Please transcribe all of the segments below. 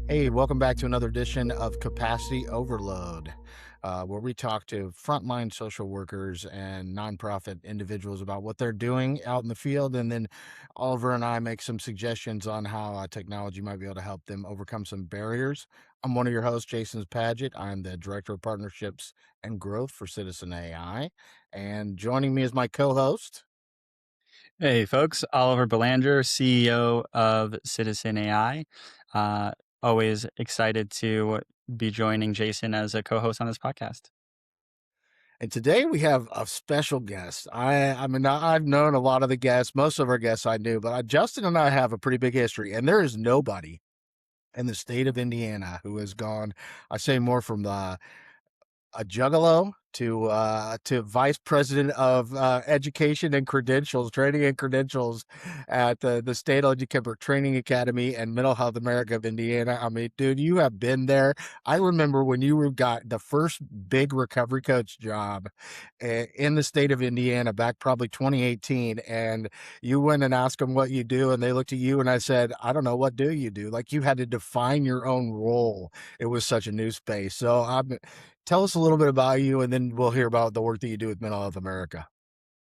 Hey, welcome back to another edition of Capacity Overload, where we talk to frontline social workers and nonprofit individuals about what they're doing out in the field. And then Oliver and I make some suggestions on how technology might be able to help them overcome some barriers. I'm one of your hosts, Jason Paget. I'm the Director of Partnerships and Growth for Citizen AI. And joining me is my co host. Hey, folks. Oliver Belanger, CEO of Citizen AI. Uh, Always excited to be joining Jason as a co-host on this podcast. And today we have a special guest. I've known a lot of the guests, most of our guests I knew, but Justin and I have a pretty big history, and there is nobody in the state of Indiana who has gone, I say more from a juggalo to vice president of education and credentials, training and credentials at the State Educator Training Academy and Mental Health America of Indiana. I mean, dude, you have been there. I remember when got the first big recovery coach job in the state of Indiana back probably 2018, and you went and asked them what you do, and they looked at you and I said, I don't know, what do you do? Like you had to define your own role. It was such a new space. So tell us a little bit about you, and then we'll hear about the work that you do with Mental Health America.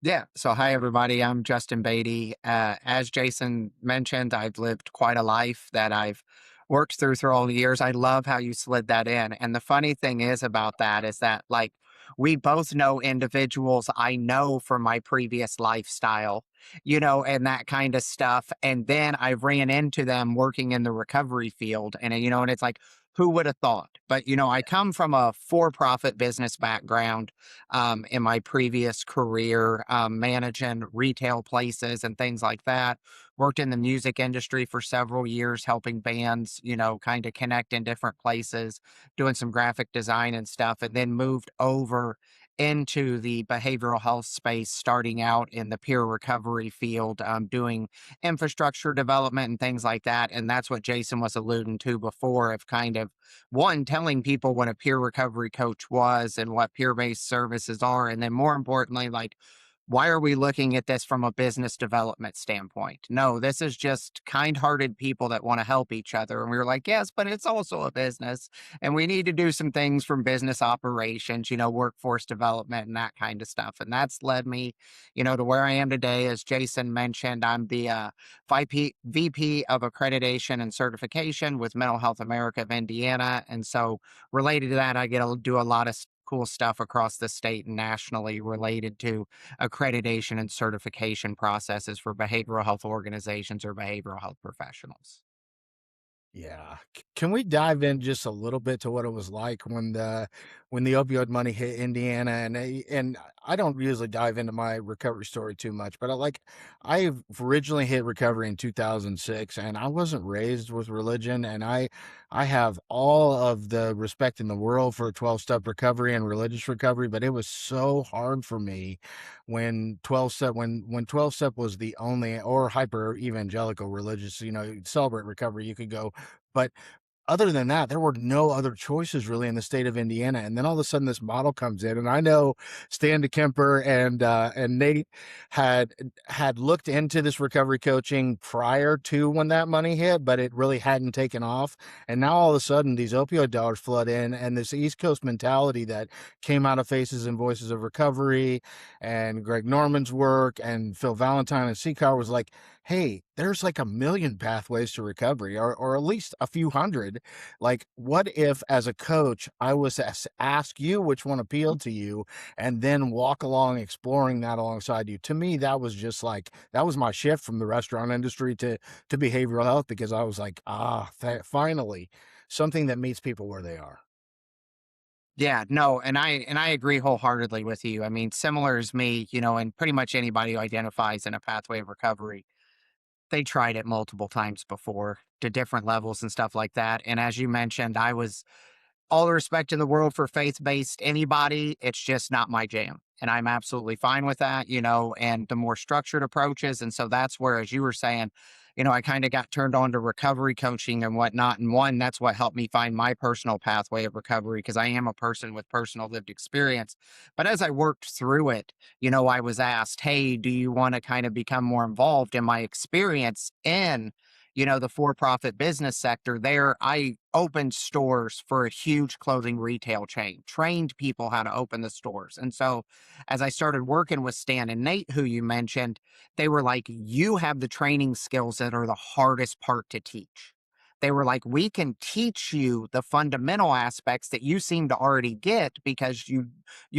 Yeah. So, hi, everybody. I'm Justin Beattey. As Jason mentioned, I've lived quite a life that I've worked through all the years. I love how you slid that in. And the funny thing is about that is that, like, we both know individuals I know from my previous lifestyle, and that kind of stuff. And then I ran into them working in the recovery field. And it's like, who would have thought? But, I come from a for profit business background in my previous career, managing retail places and things like that. Worked in the music industry for several years, helping bands, kind of connect in different places, doing some graphic design and stuff, and then moved over into the behavioral health space, starting out in the peer recovery field, doing infrastructure development and things like that. And that's what Jason was alluding to before, of kind of one, telling people what a peer recovery coach was and what peer-based services are. And then more importantly, like, why are we looking at this from a business development standpoint? No, this is just kind-hearted people that want to help each other. And we were like, yes, but it's also a business. And we need to do some things from business operations, workforce development and that kind of stuff. And that's led me, to where I am today. As Jason mentioned, I'm the VP of Accreditation and Certification with Mental Health America of Indiana. And so related to that, I get to do a lot of cool stuff across the state and nationally related to accreditation and certification processes for behavioral health organizations or behavioral health professionals. Yeah. Can we dive in just a little bit to what it was like when the opioid money hit Indiana? And I don't usually dive into my recovery story too much, but I originally hit recovery in 2006, and I wasn't raised with religion, and I have all of the respect in the world for 12-step recovery and religious recovery, but it was so hard for me when 12 step was the only, or hyper evangelical religious, celebrate recovery, you could go. But other than that, there were no other choices really in the state of Indiana. And then all of a sudden this model comes in, and I know Stan DeKemper and Nate had looked into this recovery coaching prior to when that money hit, but it really hadn't taken off. And now all of a sudden these opioid dollars flood in, and this East Coast mentality that came out of Faces and Voices of Recovery and Greg Norman's work and Phil Valentine and CCAR was like, hey, there's like a million pathways to recovery, or at least a few hundred. Like, what if as a coach, I was to ask you which one appealed to you and then walk along exploring that alongside you? To me, that was just like, that was my shift from the restaurant industry to behavioral health, because I was like, finally, something that meets people where they are. Yeah, no, and I agree wholeheartedly with you. I mean, similar as me, and pretty much anybody who identifies in a pathway of recovery, they tried it multiple times before to different levels and stuff like that. And as you mentioned, I was all the respect in the world for faith-based anybody. It's just not my jam. And I'm absolutely fine with that, and the more structured approaches. And so that's where, as you were saying, I kind of got turned on to recovery coaching and whatnot. And one, that's what helped me find my personal pathway of recovery, because I am a person with personal lived experience. But as I worked through it, I was asked, hey, do you want to kind of become more involved in my experience in the for-profit business sector. There, I opened stores for a huge clothing retail chain, trained people how to open the stores. And so as I started working with Stan and Nate, who you mentioned, they were like, you have the training skills that are the hardest part to teach. They were like, we can teach you the fundamental aspects that you seem to already get because you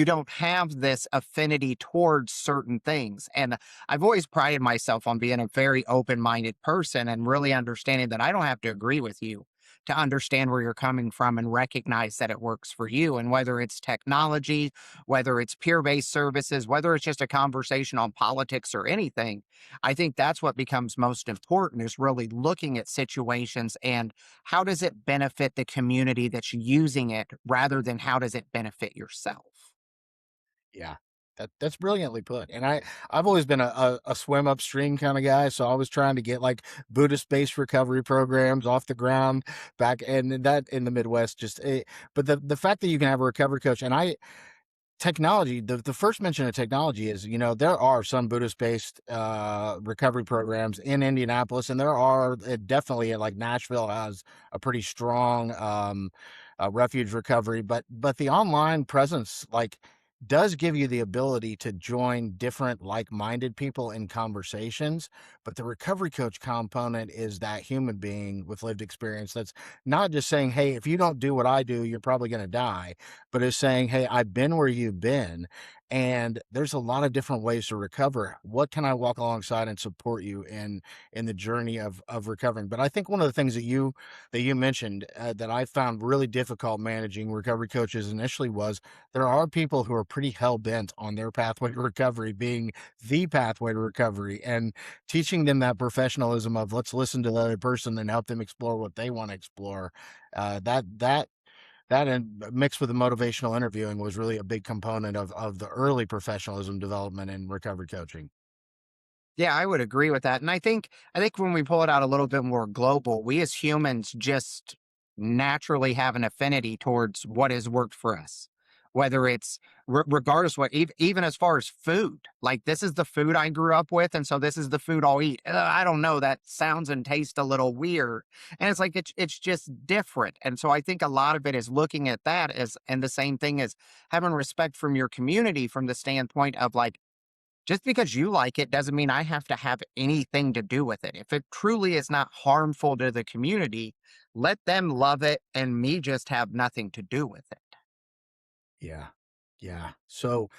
don't have this affinity towards certain things. And I've always prided myself on being a very open-minded person and really understanding that I don't have to agree with you to understand where you're coming from and recognize that it works for you. And whether it's technology, whether it's peer-based services, whether it's just a conversation on politics or anything, I think that's what becomes most important, is really looking at situations and how does it benefit the community that's using it rather than how does it benefit yourself. Yeah. That's brilliantly put. And I've always been a swim upstream kind of guy. So I was trying to get like Buddhist-based recovery programs off the ground back, and that in the Midwest, but the fact that you can have a recovery coach, and technology, the first mention of technology is, there are some Buddhist-based recovery programs in Indianapolis, and there are definitely, like Nashville has a pretty strong refuge recovery, but the online presence, like, does give you the ability to join different like-minded people in conversations. But the recovery coach component is that human being with lived experience that's not just saying, hey, if you don't do what I do, you're probably going to die, but is saying, hey, I've been where you've been, and there's a lot of different ways to recover. What can I walk alongside and support you in the journey of recovering? But I think one of the things that you mentioned, that I found really difficult managing recovery coaches initially was there are people who are pretty hell bent on their pathway to recovery being the pathway to recovery, and teaching them that professionalism of let's listen to the other person and help them explore what they want to explore. That and mixed with the motivational interviewing was really a big component of the early professionalism development in recovery coaching. Yeah, I would agree with that. And I think when we pull it out a little bit more global, we as humans just naturally have an affinity towards what has worked for us. Whether it's regardless what, even as far as food, like this is the food I grew up with, and so this is the food I'll eat. I don't know, that sounds and tastes a little weird, and it's like it's just different. And so I think a lot of it is looking at that as, and the same thing as having respect from your community from the standpoint of like, just because you like it doesn't mean I have to have anything to do with it. If it truly is not harmful to the community, let them love it and me just have nothing to do with it. Yeah. Yeah. So,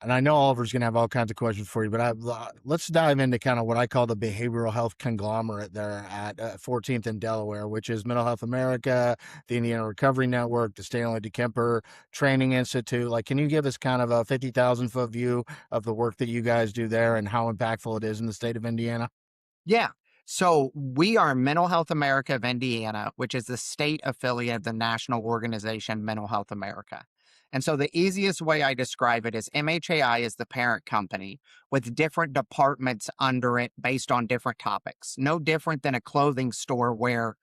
and I know Oliver's going to have all kinds of questions for you, but let's dive into kind of what I call the behavioral health conglomerate there at 14th and Delaware, which is Mental Health America, the Indiana Recovery Network, the Stanley DeKemper Training Institute. Like, can you give us kind of a 50,000-foot view of the work that you guys do there and how impactful it is in the state of Indiana? Yeah. So we are Mental Health America of Indiana, which is the state affiliate of the national organization Mental Health America. And so the easiest way I describe it is MHAI is the parent company with different departments under it based on different topics. No different than a clothing store where,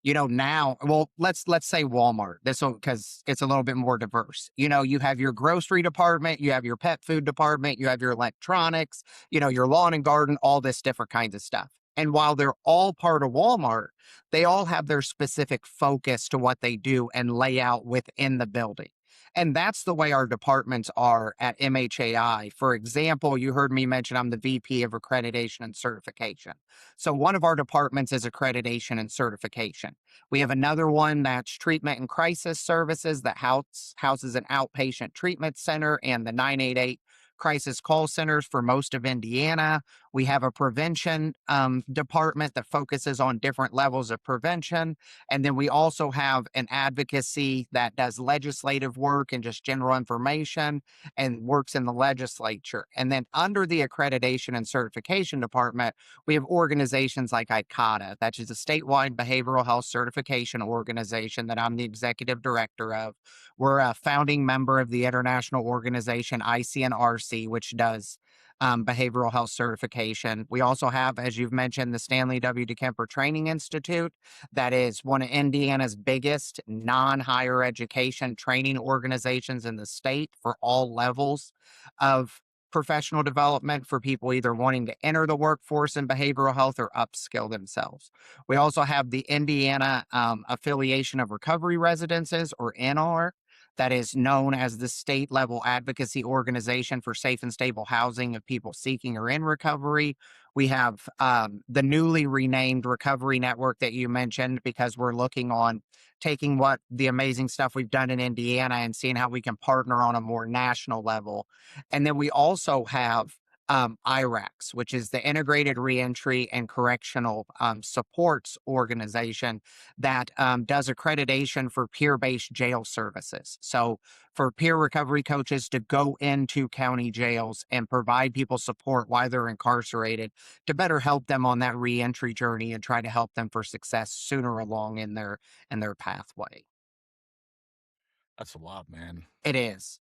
now, well, let's say Walmart. This will, because it's a little bit more diverse. You have your grocery department, you have your pet food department, you have your electronics, your lawn and garden, all this different kinds of stuff. And while they're all part of Walmart, they all have their specific focus to what they do and layout within the building. And that's the way our departments are at MHAI. For example, you heard me mention I'm the VP of Accreditation and Certification. So one of our departments is accreditation and certification. We have another one that's treatment and crisis services that houses an outpatient treatment center and the 988 crisis call centers for most of Indiana. We have a prevention department that focuses on different levels of prevention. And then we also have an advocacy that does legislative work and just general information and works in the legislature. And then under the accreditation and certification department, we have organizations like ICAADA, that is a statewide behavioral health certification organization that I'm the executive director of. We're a founding member of the international organization ICNRC, which does behavioral health certification. We also have, as you've mentioned, the Stanley W. DeKemper Training Institute. That is one of Indiana's biggest non-higher education training organizations in the state for all levels of professional development for people either wanting to enter the workforce in behavioral health or upskill themselves. We also have the Indiana Affiliation of Recovery Residences, or NR, that is known as the state level advocacy organization for safe and stable housing of people seeking or in recovery. We have the newly renamed Recovery Network that you mentioned, because we're looking on taking what the amazing stuff we've done in Indiana and seeing how we can partner on a more national level. And then we also have IRACS, which is the Integrated Reentry and Correctional Supports Organization that does accreditation for peer-based jail services. So for peer recovery coaches to go into county jails and provide people support while they're incarcerated to better help them on that reentry journey and try to help them for success sooner along in their pathway. That's a lot, man. It is.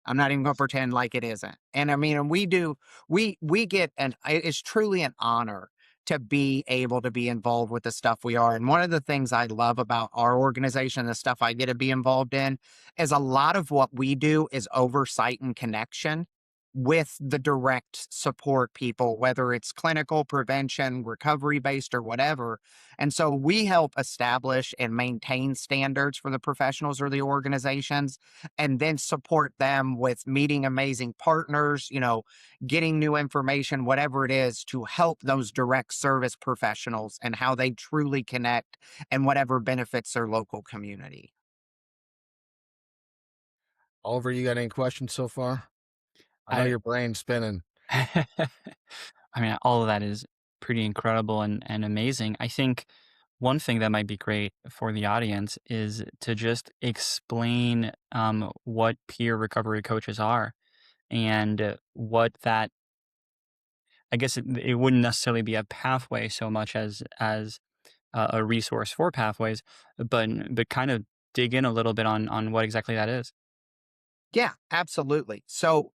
I'm not even going to pretend like it isn't. And I mean, and we get it's truly an honor to be able to be involved with the stuff we are. And one of the things I love about our organization, the stuff I get to be involved in, is a lot of what we do is oversight and connection with the direct support people, whether it's clinical, prevention, recovery based, or whatever. And so we help establish and maintain standards for the professionals or the organizations, and then support them with meeting amazing partners, getting new information, whatever it is, to help those direct service professionals and how they truly connect and whatever benefits their local community. Oliver, you got any questions so far? I know I your brain's spinning. I mean, all of that is pretty incredible and amazing. I think one thing that might be great for the audience is to just explain what peer recovery coaches are, and what that, I guess it wouldn't necessarily be a pathway so much as a resource for pathways, but kind of dig in a little bit on what exactly that is. Yeah, absolutely. So,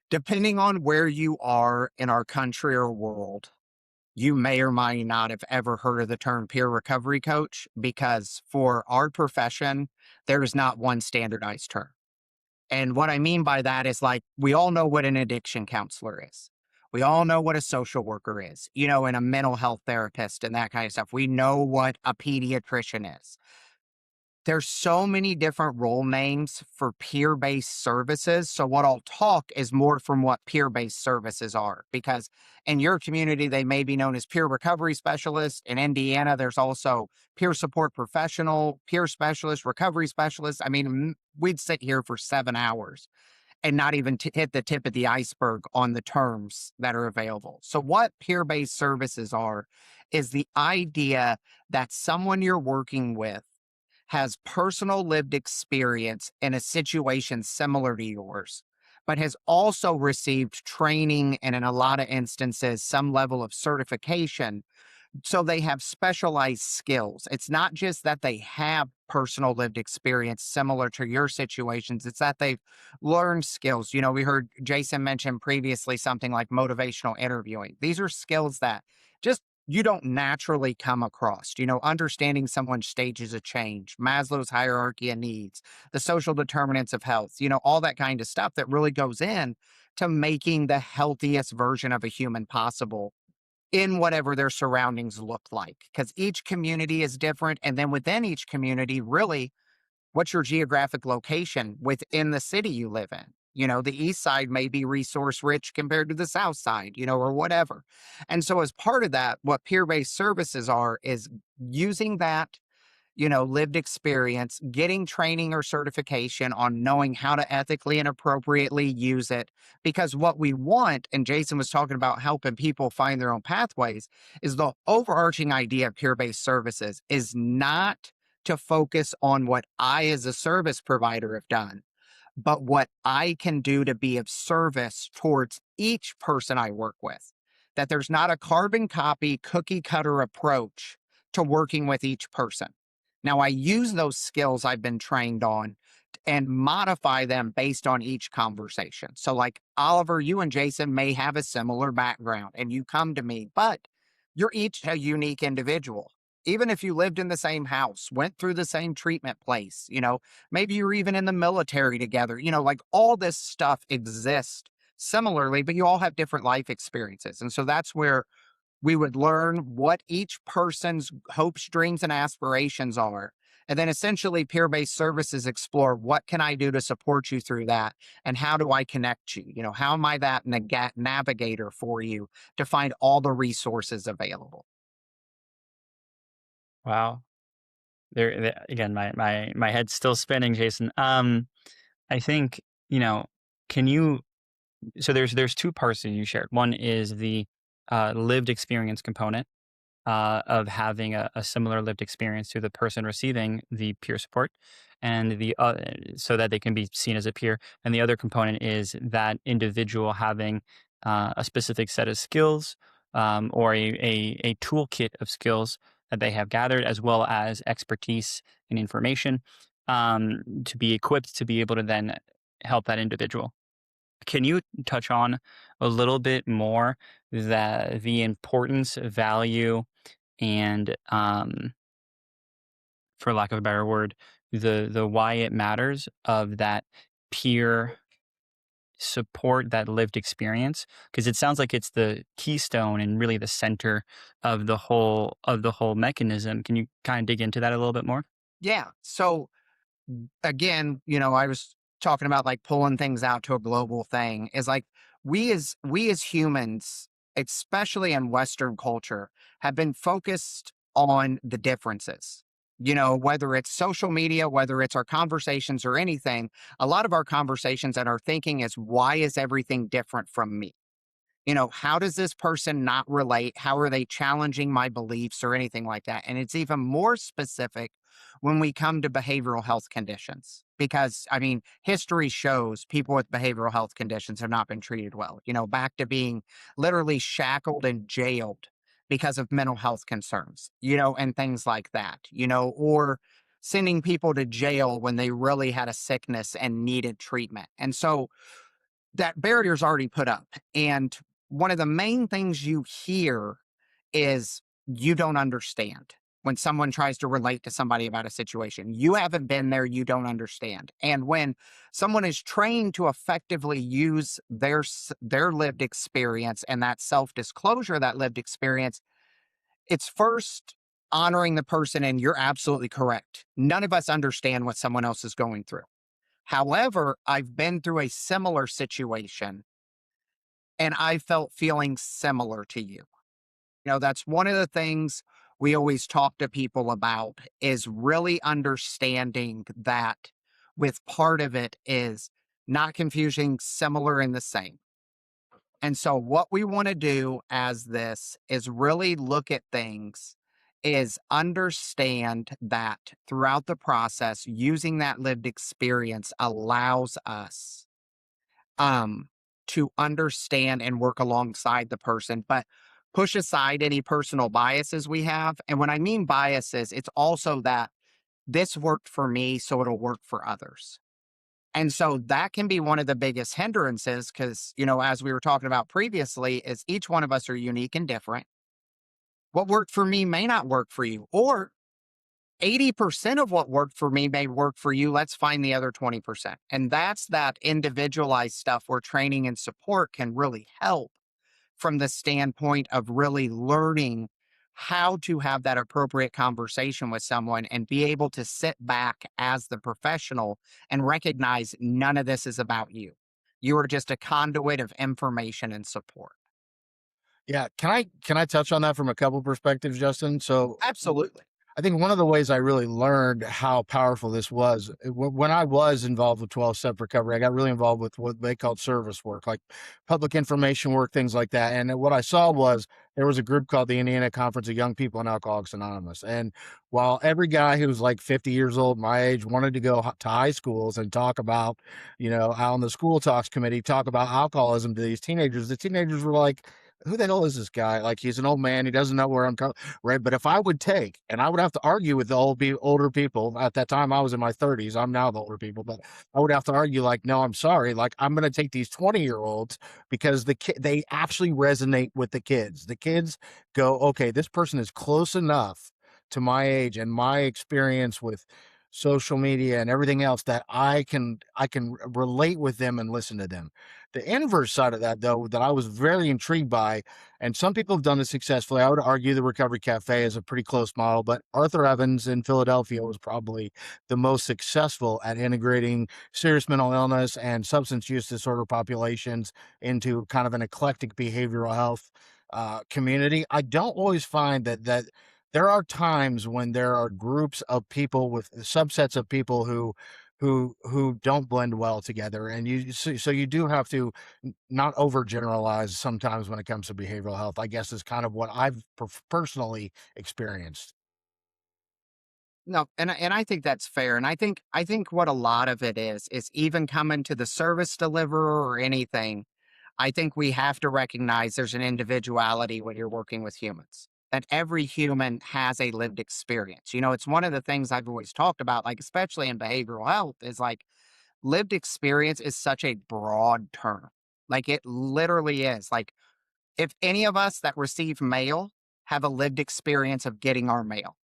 depending on where you are in our country or world, you may or may not have ever heard of the term peer recovery coach, because for our profession, there is not one standardized term. And what I mean by that is, like, we all know what an addiction counselor is. We all know what a social worker is, and a mental health therapist and that kind of stuff. We know what a pediatrician is. There's so many different role names for peer-based services. So what I'll talk is more from what peer-based services are, because in your community, they may be known as peer recovery specialists. In Indiana, there's also peer support professional, peer specialist, recovery specialist. I mean, we'd sit here for 7 hours and not even hit the tip of the iceberg on the terms that are available. So what peer-based services are is the idea that someone you're working with has personal lived experience in a situation similar to yours, but has also received training and, in a lot of instances, some level of certification. So they have specialized skills. It's not just that they have personal lived experience similar to your situations, it's that they've learned skills. We heard Jason mention previously something like motivational interviewing. These are skills that just you don't naturally come across. Understanding someone's stages of change, Maslow's hierarchy of needs, the social determinants of health, all that kind of stuff that really goes in to making the healthiest version of a human possible in whatever their surroundings look like. Because each community is different. And then within each community, really, what's your geographic location within the city you live in? The east side may be resource rich compared to the south side, or whatever. And so, as part of that, what peer based services are is using that lived experience, getting training or certification on knowing how to ethically and appropriately use it. Because what we want, and Jason was talking about helping people find their own pathways, is the overarching idea of peer based services is not to focus on what I, as a service provider, have done, but what I can do to be of service towards each person I work with. That there's not a carbon copy, cookie cutter approach to working with each person. Now, I use those skills I've been trained on and modify them based on each conversation. So, like Oliver, you and Jason may have a similar background and you come to me, but you're each a unique individual. Even if you lived in the same house, went through the same treatment place, maybe you're even in the military together, like all this stuff exists similarly, but you all have different life experiences. And so that's where we would learn what each person's hopes, dreams, and aspirations are. And then essentially peer based services explore what can I do to support you through that? And how do I connect you? You know, how am I that navigator for you to find all the resources available? Wow. Again, my head's still spinning, Jason. I think, can you so there's two parts that you shared. One is the lived experience component of having a similar lived experience to the person receiving the peer support, and so that they can be seen as a peer. And the other component is that individual having a specific set of skills, or a toolkit of skills that they have gathered, as well as expertise and information, to be equipped to be able to then help that individual. Can you touch on a little bit more the importance, value, and for lack of a better word, the why it matters of that peer support, that lived experience? Because it sounds like it's the keystone and really the center of the whole mechanism. Can you kind of dig into that a little bit more? Yeah. So again, I was talking about like pulling things out to a global thing is like we as humans, especially in Western culture, have been focused on the differences. Whether it's social media, whether it's our conversations or anything, a lot of our conversations and our thinking is why is everything different from me? How does this person not relate? How are they challenging my beliefs or anything like that? And it's even more specific when we come to behavioral health conditions. Because, I mean, history shows people with behavioral health conditions have not been treated well, back to being literally shackled and jailed because of mental health concerns, and things like that, or sending people to jail when they really had a sickness and needed treatment. And so, that barrier's already put up. And one of the main things you hear is you don't understand when someone tries to relate to somebody about a situation. You haven't been there, you don't understand. And when someone is trained to effectively use their lived experience and that self-disclosure, that lived experience, it's first honoring the person, and you're absolutely correct. None of us understand what someone else is going through. However, I've been through a similar situation and I felt feelings similar to you. That's one of the things we always talk to people about is really understanding that with part of it is not confusing similar and the same. And so what we want to do as this is really look at things is understand that throughout the process, using that lived experience allows us um, to understand and work alongside the person, but push aside any personal biases we have. And when I mean biases, it's also that this worked for me, so it'll work for others. And so that can be one of the biggest hindrances because, as we were talking about previously, is each one of us are unique and different. What worked for me may not work for you, or 80% of what worked for me may work for you. Let's find the other 20%. And that's that individualized stuff where training and support can really help from the standpoint of really learning how to have that appropriate conversation with someone and be able to sit back as the professional and recognize none of this is about you. You are just a conduit of information and support. Yeah, can I touch on that from a couple perspectives, Justin? So Absolutely. I think one of the ways I really learned how powerful this was when I was involved with 12-step recovery, I got really involved with what they called service work, like public information work, things like that. And what I saw was there was a group called the Indiana Conference of Young People in Alcoholics Anonymous. And while every guy who was like 50 years old, my age, wanted to go to high schools and talk about, out on the school talks committee, talk about alcoholism to these teenagers, the teenagers were like, who the hell is this guy? Like, he's an old man. He doesn't know where I'm coming. Right. But if I would take, and I would have to argue with the older people at that time, I was in my 30s. I'm now the older people, but I would have to argue, like, no, I'm sorry. Like, I'm going to take these 20-year-olds because they actually resonate with the kids. The kids go, okay, this person is close enough to my age and my experience with social media and everything else that I can relate with them and listen to them. The inverse side of that, though, that I was very intrigued by, and some people have done this successfully. I would argue the Recovery Cafe is a pretty close model, but Arthur Evans in Philadelphia was probably the most successful at integrating serious mental illness and substance use disorder populations into kind of an eclectic behavioral health community. I don't always find that there are times when there are groups of people with subsets of people who don't blend well together, and so you do have to not overgeneralize sometimes when it comes to behavioral health, I guess, is kind of what I've personally experienced. No, and I think that's fair. And I think what a lot of it is even coming to the service deliverer or anything. I think we have to recognize there's an individuality when you're working with humans. That every human has a lived experience. It's one of the things I've always talked about, like especially in behavioral health, is like lived experience is such a broad term. Like it literally is. Like if any of us that receive mail have a lived experience of getting our mail.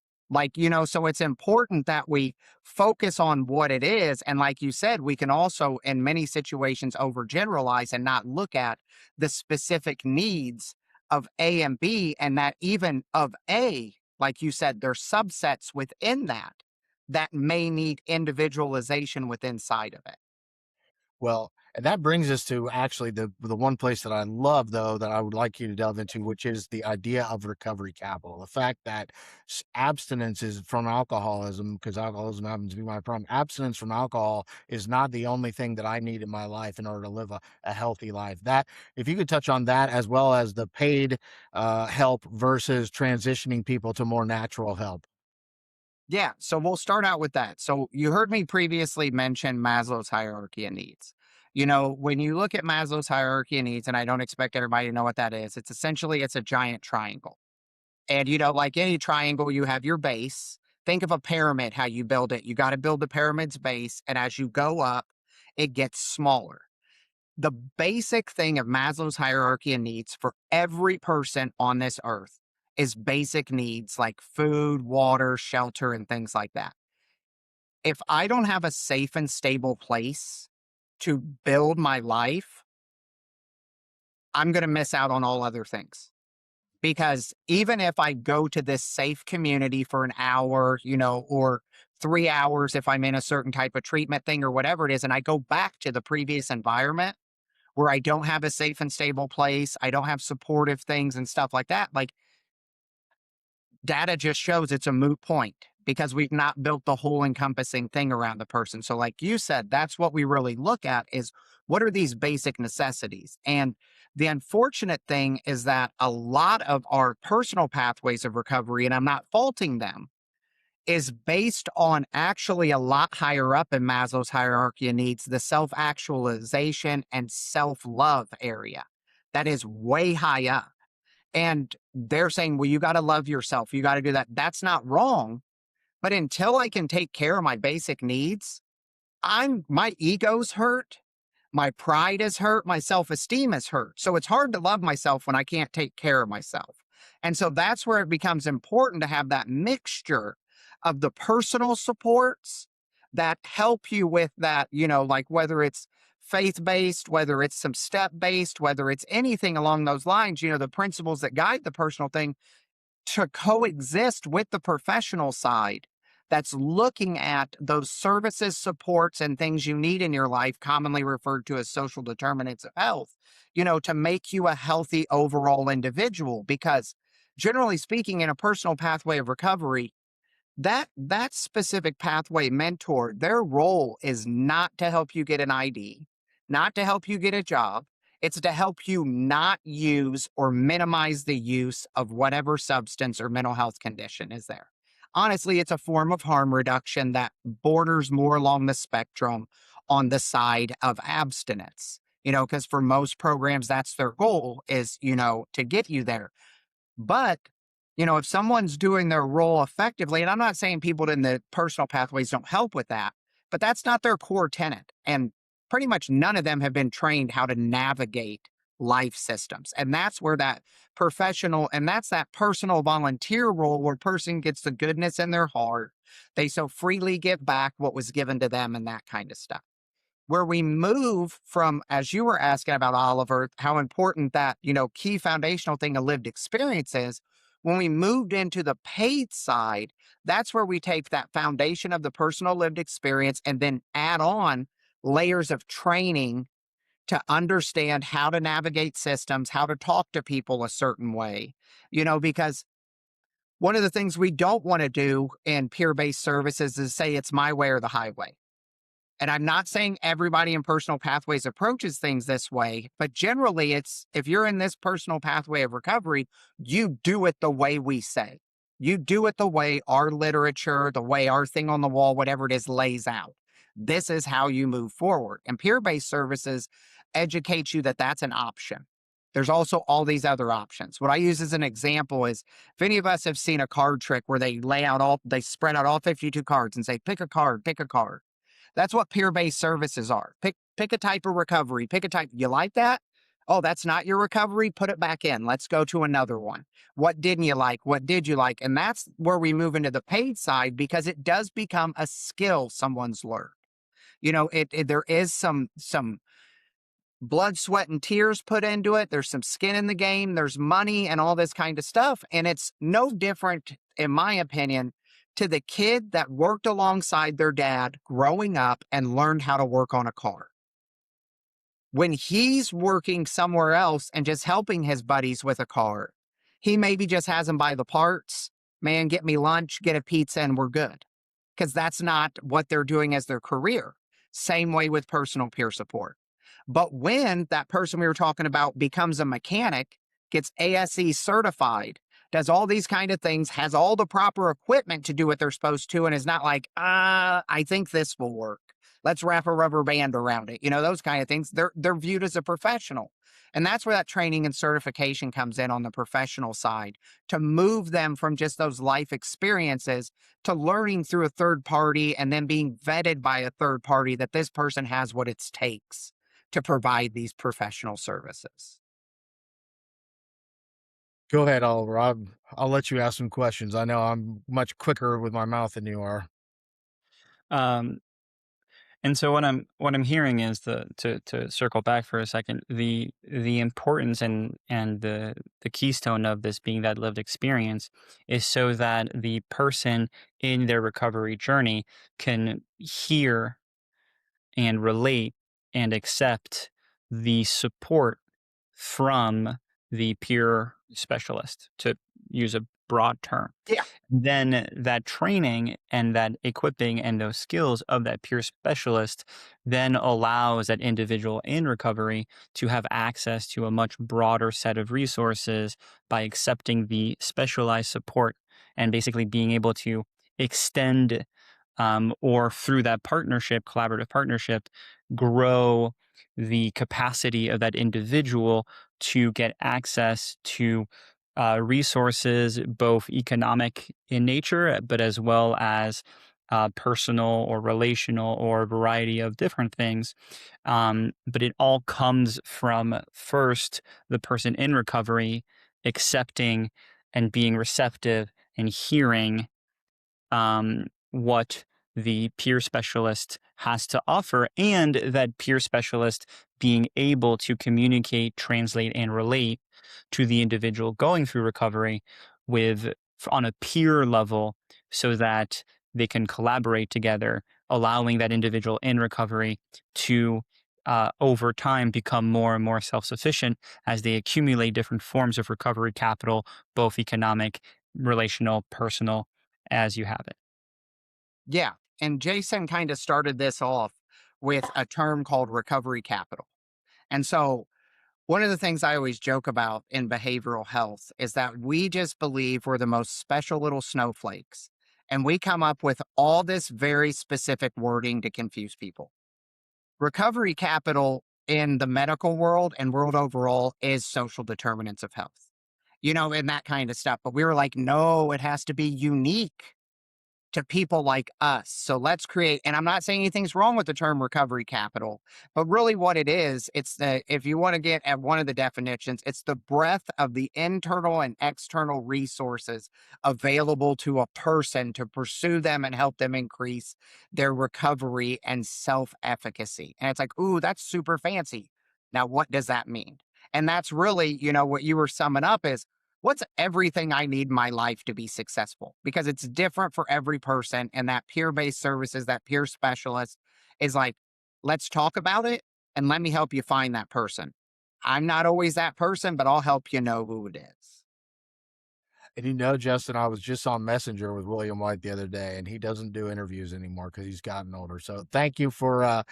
So it's important that we focus on what it is. And like you said, we can also, in many situations, overgeneralize and not look at the specific needs of A and B, and that even of A, like you said, there's subsets within that may need individualization within side of it. Well, and that brings us to actually the one place that I love, though, that I would like you to delve into, which is the idea of recovery capital. The fact that abstinence is from alcoholism, because alcoholism happens to be my problem. Abstinence from alcohol is not the only thing that I need in my life in order to live a healthy life. That, if you could touch on that, as well as the paid help versus transitioning people to more natural help. Yeah, so we'll start out with that. So you heard me previously mention Maslow's hierarchy of needs. When you look at Maslow's hierarchy of needs, and I don't expect everybody to know what that is, it's a giant triangle. And like any triangle, you have your base. Think of a pyramid, how you build it. You got to build the pyramid's base, and as you go up, it gets smaller. The basic thing of Maslow's hierarchy of needs for every person on this earth is basic needs like food, water, shelter, and things like that. If I don't have a safe and stable place to build my life, I'm going to miss out on all other things. Because even if I go to this safe community for an hour, or 3 hours if I'm in a certain type of treatment thing or whatever it is, and I go back to the previous environment where I don't have a safe and stable place, I don't have supportive things and stuff like that, like data just shows it's a moot point because we've not built the whole encompassing thing around the person. So like you said, that's what we really look at is what are these basic necessities? And the unfortunate thing is that a lot of our personal pathways of recovery, and I'm not faulting them, is based on actually a lot higher up in Maslow's hierarchy of needs, the self-actualization and self-love area. That is way high up. And they're saying, well, you got to love yourself. You got to do that. That's not wrong. But until I can take care of my basic needs, my ego's hurt. My pride is hurt. My self-esteem is hurt. So it's hard to love myself when I can't take care of myself. And so that's where it becomes important to have that mixture of the personal supports that help you with that, like whether it's faith-based, whether it's some step-based, whether it's anything along those lines, the principles that guide the personal thing to coexist with the professional side that's looking at those services, supports, and things you need in your life, commonly referred to as social determinants of health, to make you a healthy overall individual. Because generally speaking, in a personal pathway of recovery, that specific pathway mentor, their role is not to help you get an ID, not to help you get a job. It's to help you not use or minimize the use of whatever substance or mental health condition is there. Honestly, it's a form of harm reduction that borders more along the spectrum on the side of abstinence, because for most programs, that's their goal is, to get you there. But, if someone's doing their role effectively, and I'm not saying people in the personal pathways don't help with that, but that's not their core tenet. And pretty much none of them have been trained how to navigate life systems. And that's where that professional and that's that personal volunteer role where person gets the goodness in their heart. They so freely give back what was given to them and that kind of stuff. where we move from, as you were asking about, Oliver, how important that, key foundational thing of lived experience is. When we moved into the paid side, that's where we take that foundation of the personal lived experience and then add on layers of training to understand how to navigate systems, how to talk to people a certain way, because one of the things we don't want to do in peer based services is say it's my way or the highway. And I'm not saying everybody in personal pathways approaches things this way, but generally it's if you're in this personal pathway of recovery, you do it the way we say. You do it the way our literature, the way our thing on the wall, whatever it is, lays out. This is how you move forward. And peer based services educate you that that's an option. There's also all these other options. What I use as an example is if any of us have seen a card trick where they spread out all 52 cards and say, pick a card, pick a card. That's what peer-based services are. Pick a type of recovery. Pick a type. You like that? Oh, that's not your recovery? Put it back in. Let's go to another one. What didn't you like? What did you like? And that's where we move into the paid side because it does become a skill someone's learned. There is some blood, sweat, and tears put into it. There's some skin in the game. There's money and all this kind of stuff. And it's no different, in my opinion, to the kid that worked alongside their dad growing up and learned how to work on a car. When he's working somewhere else and just helping his buddies with a car, he maybe just has them buy the parts. Man, get me lunch, get a pizza, and we're good. Because that's not what they're doing as their career. Same way with personal peer support. But when that person we were talking about becomes a mechanic, gets ASE certified, does all these kind of things, has all the proper equipment to do what they're supposed to, and is not like, I think this will work. Let's wrap a rubber band around it. Those kind of things. They're viewed as a professional. And that's where that training and certification comes in on the professional side to move them from just those life experiences to learning through a third party and then being vetted by a third party that this person has what it takes to provide these professional services. Go ahead, Oliver. I'll let you ask some questions. I know I'm much quicker with my mouth than you are. Um, and so what I'm hearing is to circle back for a second, the importance and the keystone of this being that lived experience is so that the person in their recovery journey can hear and relate and accept the support from the peer specialist, to use a broad term. Yeah. Then that training and that equipping and those skills of that peer specialist then allows that individual in recovery to have access to a much broader set of resources by accepting the specialized support and basically being able to extend or through that partnership, collaborative partnership, grow the capacity of that individual to get access to resources, both economic in nature, but as well as personal or relational or a variety of different things. But it all comes from first the person in recovery accepting and being receptive and hearing what the peer specialist has to offer, and that peer specialist being able to communicate, translate, and relate to the individual going through recovery with on a peer level so that they can collaborate together, allowing that individual in recovery to over time become more and more self-sufficient as they accumulate different forms of recovery capital, both economic, relational, personal, as you have it. Yeah. And Jason kind of started this off with a term called recovery capital. And so one of the things I always joke about in behavioral health is that we just believe we're the most special little snowflakes. And we come up with all this very specific wording to confuse people. Recovery capital in the medical world and world overall is social determinants of health, and that kind of stuff. But we were like, no, it has to be unique to people like us. So let's create, and I'm not saying anything's wrong with the term recovery capital, but really what it is, it's the, if you want to get at one of the definitions, it's the breadth of the internal and external resources available to a person to pursue them and help them increase their recovery and self efficacy. And it's like, ooh, that's super fancy. Now, what does that mean? And that's really, what you were summing up is what's everything I need in my life to be successful? Because it's different for every person. And that peer based services, that peer specialist is like, let's talk about it and let me help you find that person. I'm not always that person, but I'll help you know who it is. And Justin, I was just on Messenger with William White the other day, and he doesn't do interviews anymore because he's gotten older. So thank you for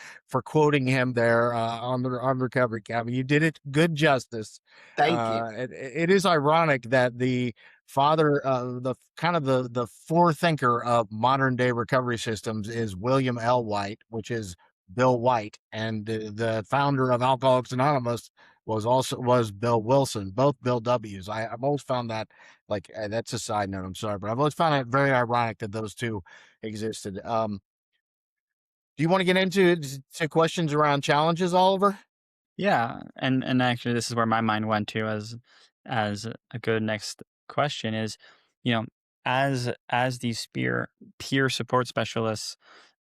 quoting him there on Recovery Cabin. You did it good justice. Thank you. It is ironic that the father, the kind of the forethinker of modern day recovery systems is William L. White, which is Bill White, and the founder of Alcoholics Anonymous was Bill Wilson, both Bill W's. I've always found that like that's a side note. I'm sorry, but I've always found it very ironic that those two existed. Do you want to get into to questions around challenges, Oliver? Yeah, and actually, this is where my mind went to as a good next question is, you know, as these peer support specialists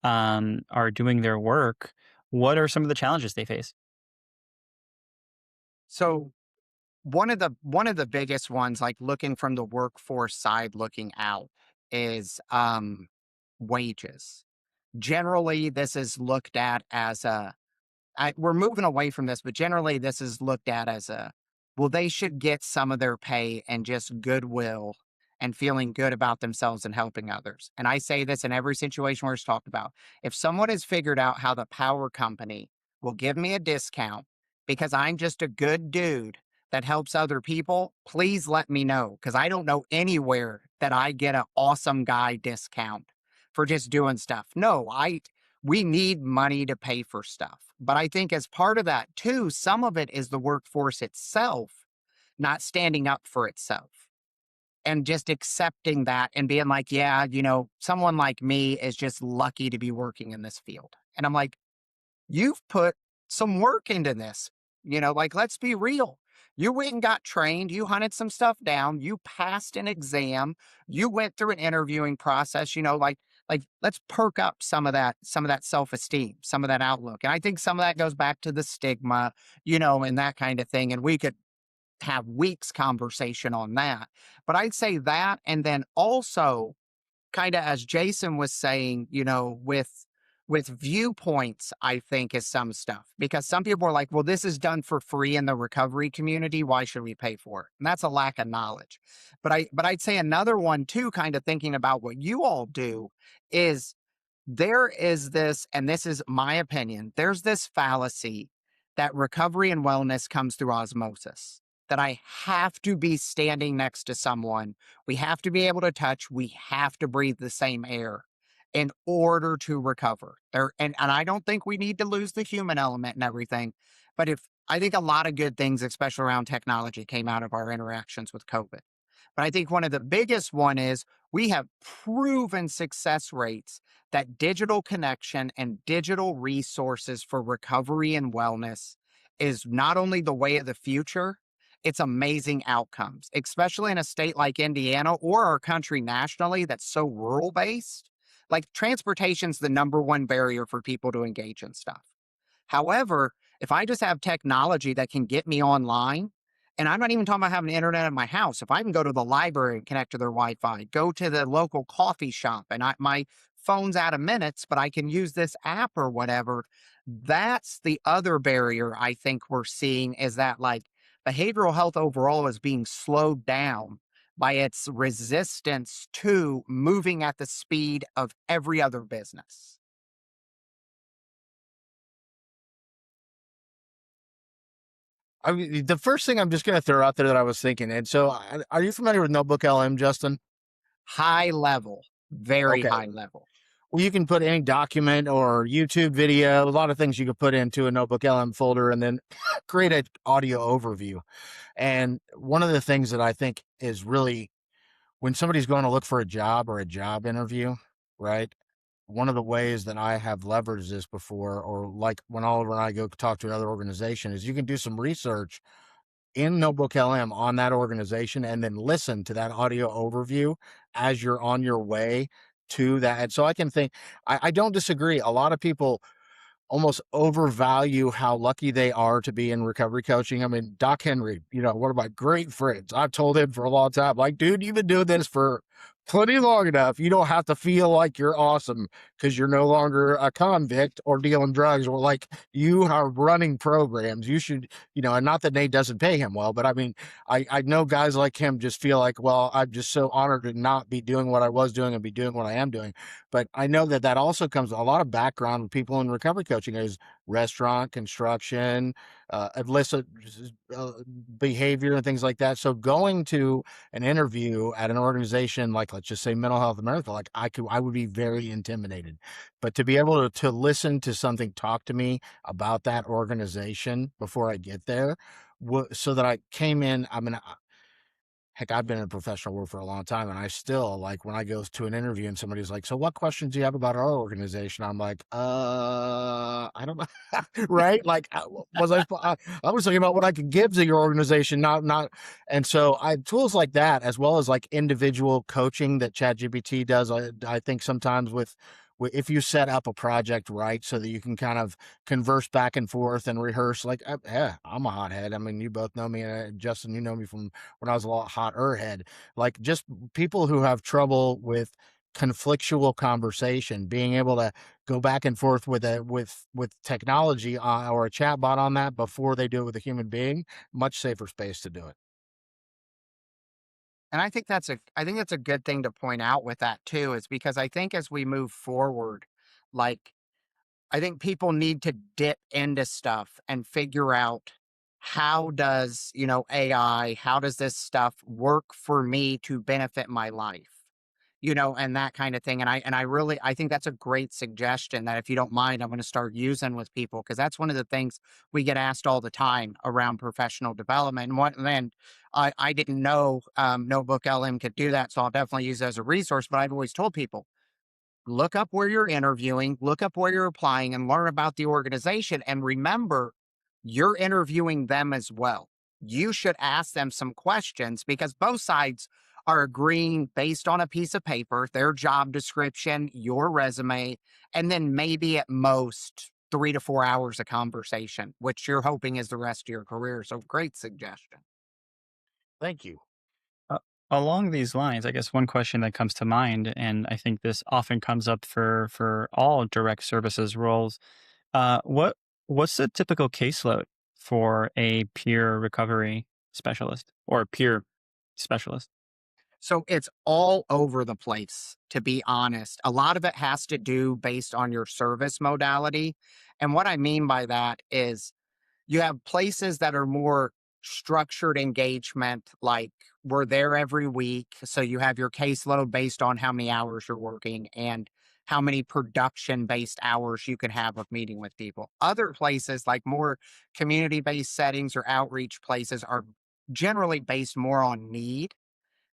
are doing their work, what are some of the challenges they face? So one of the biggest ones, like looking from the workforce side looking out, is wages. Generally, this is looked at as we're moving away from this, but generally this is looked at as well, they should get some of their pay and just goodwill and feeling good about themselves and helping others. And I say this in every situation where it's talked about. If someone has figured out how the power company will give me a discount because I'm just a good dude that helps other people, please let me know. Because I don't know anywhere that I get an awesome guy discount for just doing stuff. No, we need money to pay for stuff. But I think as part of that too, some of it is the workforce itself not standing up for itself and just accepting that and being like, yeah, someone like me is just lucky to be working in this field. And I'm like, you've put some work into this. Like, let's be real. You went and got trained, you hunted some stuff down, you passed an exam, you went through an interviewing process, like let's perk up some of that self-esteem, some of that outlook. And I think some of that goes back to the stigma, and that kind of thing. And we could have weeks conversation on that. But I'd say that, and then also kind of as Jason was saying, with viewpoints, I think is some stuff because some people are like, well, this is done for free in the recovery community. Why should we pay for it? And that's a lack of knowledge. But I'd say another one too, kind of thinking about what you all do is there is this, and this is my opinion, there's this fallacy that recovery and wellness comes through osmosis, that I have to be standing next to someone. We have to be able to touch. We have to breathe the same air in order to recover. And I don't think we need to lose the human element and everything. But if I think a lot of good things, especially around technology, came out of our interactions with COVID. But I think one of the biggest one is we have proven success rates that digital connection and digital resources for recovery and wellness is not only the way of the future, it's amazing outcomes, especially in a state like Indiana or our country nationally that's so rural based. Like transportation's the number one barrier for people to engage in stuff. However, if I just have technology that can get me online, and I'm not even talking about having internet at my house. If I can go to the library and connect to their Wi-Fi, go to the local coffee shop, and my phone's out of minutes, but I can use this app or whatever. That's the other barrier I think we're seeing is that like behavioral health overall is being slowed down by its resistance to moving at the speed of every other business. I mean, the first thing I'm just going to throw out there that I was thinking, and so are you familiar with Notebook LM, Justin? High level, very Okay. high level. Well, you can put any document or YouTube video, a lot of things you could put into a Notebook LM folder and then create an audio overview. And one of the things that I think is really when somebody's going to look for a job or a job interview, right? One of the ways that I have leveraged this before, or like when Oliver and I go talk to another organization, is you can do some research in Notebook LM on that organization and then listen to that audio overview as you're on your way to that. And so I can think, I don't disagree. A lot of people almost overvalue how lucky they are to be in recovery coaching. I mean, Doc Henry, one of my great friends. I've told him for a long time, like, dude, you've been doing this for plenty long enough. You don't have to feel like you're awesome because you're no longer a convict or dealing drugs, or like you are running programs. You should, and not that Nate doesn't pay him well, but I mean, I know guys like him just feel like, well, I'm just so honored to not be doing what I was doing and be doing what I am doing. But I know that that also comes a lot of background with people in recovery coaching is restaurant, construction, illicit behavior and things like that. So going to an interview at an organization like, let's just say Mental Health America, like I would be very intimidated. But to be able to listen to something talk to me about that organization before I get there, so that I came in, I mean, heck, I've been in professional work for a long time, and I still like when I go to an interview and somebody's like, "So, what questions do you have about our organization?" I'm like, I don't know, right? Like, I was thinking about what I could give to your organization, not." And so, I tools like that, as well as like individual coaching that ChatGPT does. I think sometimes if you set up a project right, so that you can kind of converse back and forth and rehearse, like, yeah, I'm a hothead. I mean, you both know me, Justin. You know me from when I was a lot hotter head. Like, just people who have trouble with conflictual conversation, being able to go back and forth with technology, or a chat bot on that before they do it with a human being, much safer space to do it. And I think that's a good thing to point out with that too, is because I think as we move forward, like I think people need to dip into stuff and figure out how does, AI, how does this stuff work for me to benefit my life? And that kind of thing. And I think that's a great suggestion that, if you don't mind, I'm going to start using with people, because that's one of the things we get asked all the time around professional development. And I didn't know Notebook LM could do that, so I'll definitely use it as a resource. But I've always told people, look up where you're interviewing, look up where you're applying, and learn about the organization. And remember, you're interviewing them as well. You should ask them some questions, because both sides are agreeing based on a piece of paper, their job description, your resume, and then maybe at most 3 to 4 hours of conversation, which you're hoping is the rest of your career. So, great suggestion. Thank you. Uh, Along these lines, I guess one question that comes to mind, and I think this often comes up for all direct services roles, what's the typical caseload for a peer recovery specialist or peer specialist? So it's all over the place, to be honest. A lot of it has to do based on your service modality. And what I mean by that is, you have places that are more structured engagement, like we're there every week. So you have your caseload based on how many hours you're working and how many production based hours you can have of meeting with people. Other places, like more community based settings or outreach places, are generally based more on need,